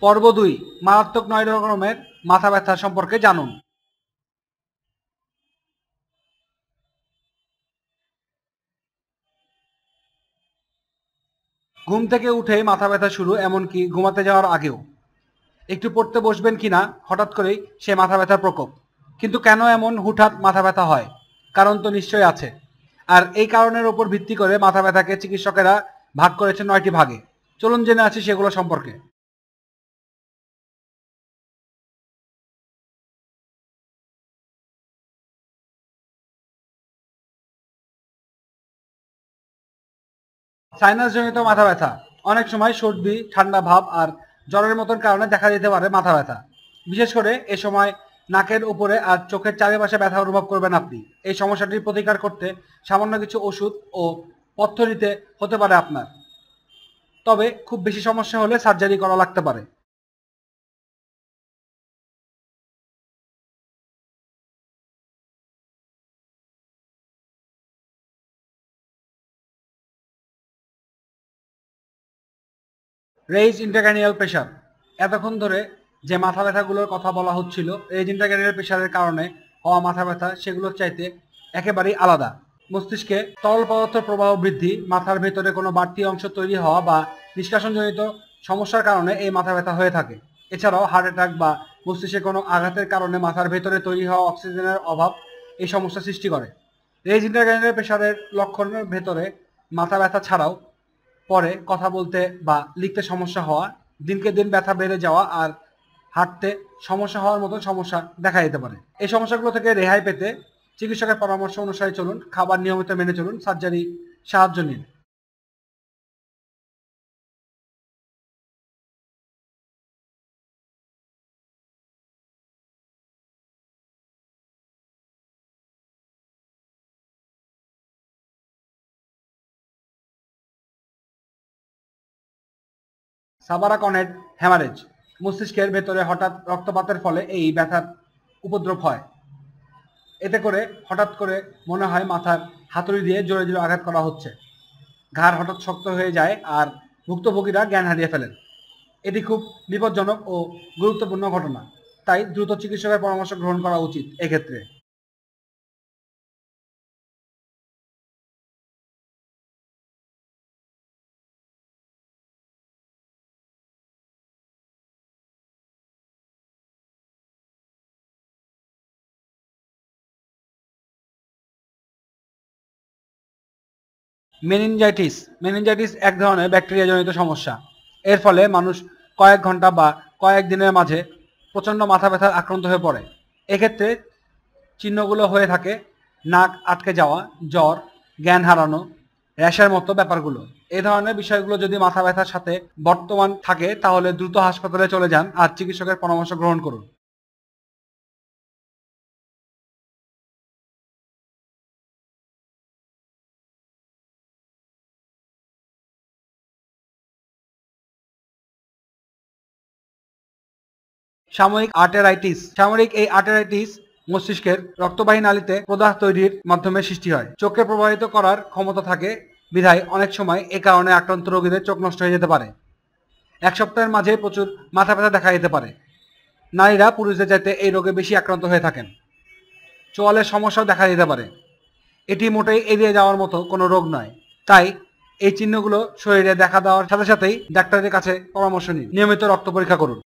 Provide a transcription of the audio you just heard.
পর্ব 2 মারাত্মক 9 রকমের মাথা ব্যথা সম্পর্কে জানুন। ঘুম থেকে উঠেই মাথা ব্যথা শুরু, এমনকি ঘুমাতে যাওয়ার আগেও। একটু পড়তে বসবেন কিনা হঠাৎ করেই সে মাথা ব্যথার প্রকোপ। কিন্তু কেন এমন হুটহাট মাথা ব্যথা হয়? কারণ তো নিশ্চয়ই আছে। আর এই কারণের উপর ভিত্তি করে মাথা ব্যথাকে চিকিৎসকেরা ভাগ করেছেন 9টি ভাগে। চলুন জেনে আছি সেগুলো সম্পর্কে। সাইনাসজনিত মাথা ব্যথা অনেক সময় সর্দি, ঠান্ডা ভাব আর জ্বরের মতন কারণে দেখা দিতে পারে মাথা ব্যথা। বিশেষ করে এ সময় নাকের উপরে আর চোখের চারিপাশে ব্যথা অনুভব করবেন আপনি। এই সমস্যাটির প্রতিকার করতে সামান্য কিছু ওষুধ ও পথ্য নিতে হতে পারে আপনার। তবে খুব বেশি সমস্যা হলে সার্জারি করা লাগতে পারে। রেইজ ইন্টারক্র্যানিয়াল প্রেশার, এতক্ষণ ধরে যে মাথা ব্যথাগুলোর কথা বলা হচ্ছিল রেইজ ইন্টারক্র্যানিয়াল প্রেশারের কারণে হওয়া মাথা ব্যথা সেগুলোর চাইতে একেবারেই আলাদা। মস্তিষ্কে তরল পদার্থ প্রবাহ বৃদ্ধি, মাথার ভেতরে কোনো বাড়তি অংশ তৈরি হওয়া বা নিষ্কাশনজনিত সমস্যার কারণে এই মাথা ব্যথা হয়ে থাকে। এছাড়াও হার্ট অ্যাটাক বা মস্তিষ্কে কোনো আঘাতের কারণে মাথার ভেতরে তৈরি হওয়া অক্সিজেনের অভাব এই সমস্যা সৃষ্টি করে। রেইজ ইন্টারক্র্যানিয়াল প্রেশারের লক্ষণের ভেতরে মাথা ব্যথা ছাড়াও পরে কথা বলতে বা লিখতে সমস্যা হওয়া, দিনকে দিন ব্যথা বেড়ে যাওয়া আর হাঁটতে সমস্যা হওয়ার মতো সমস্যা দেখা দিতে পারে। এই সমস্যাগুলো থেকে রেহাই পেতে চিকিৎসকের পরামর্শ অনুসারে চলুন, খাবার নিয়মিত মেনে চলুন, সার্জারি সাহায্য নিন। সাবারাকনেড হ্যামারেজ, মস্তিষ্কের ভেতরে হঠাৎ রক্তপাতের ফলে এই ব্যথার উপদ্রব হয়। এতে করে হঠাৎ করে মনে হয় মাথার হাতুড়ি দিয়ে জোরে জোরে আঘাত করা হচ্ছে। ঘাড় হঠাৎ শক্ত হয়ে যায় আর ভুক্তভোগীরা জ্ঞান হারিয়ে ফেলেন। এটি খুব বিপজ্জনক ও গুরুত্বপূর্ণ ঘটনা, তাই দ্রুত চিকিৎসকের পরামর্শ গ্রহণ করা উচিত এক্ষেত্রে। মেনিনজাইটিস, মেনিনজাইটিস এক ধরনের ব্যাকটেরিয়াজনিত সমস্যা। এর ফলে মানুষ কয়েক ঘন্টা বা কয়েক দিনের মাঝে প্রচণ্ড মাথা ব্যথার আক্রান্ত হয়ে পড়ে। এক্ষেত্রে চিহ্নগুলো হয়ে থাকে নাক আটকে যাওয়া, জ্বর, জ্ঞান হারানো, র্যাশের মতো ব্যাপারগুলো। এই ধরনের বিষয়গুলো যদি মাথা ব্যথার সাথে বর্তমান থাকে তাহলে দ্রুত হাসপাতালে চলে যান আর চিকিৎসকের পরামর্শ গ্রহণ করুন। সাময়িক এই আর্টেরাইটিস মস্তিষ্কের রক্তবাহী নালীতে প্রদাহ তৈরির মাধ্যমে সৃষ্টি হয়। চোখকে প্রবাহিত করার ক্ষমতা থাকে বিধায় অনেক সময় এ কারণে আক্রান্ত রোগীদের চোখ নষ্ট হয়ে যেতে পারে। এক সপ্তাহের মাঝে প্রচুর মাথা ব্যথা দেখা যেতে পারে। নারীরা পুরুষদের চাইতে এই রোগে বেশি আক্রান্ত হয়ে থাকেন। চোয়ালের সমস্যাও দেখা দিতে পারে। এটি মোটেই এড়িয়ে যাওয়ার মতো কোনো রোগ নয়। তাই এই চিহ্নগুলো শরীরে দেখা দেওয়ার সাথে সাথেই ডাক্তারের কাছে পরামর্শ নিন। নিয়মিত রক্ত পরীক্ষা করুন।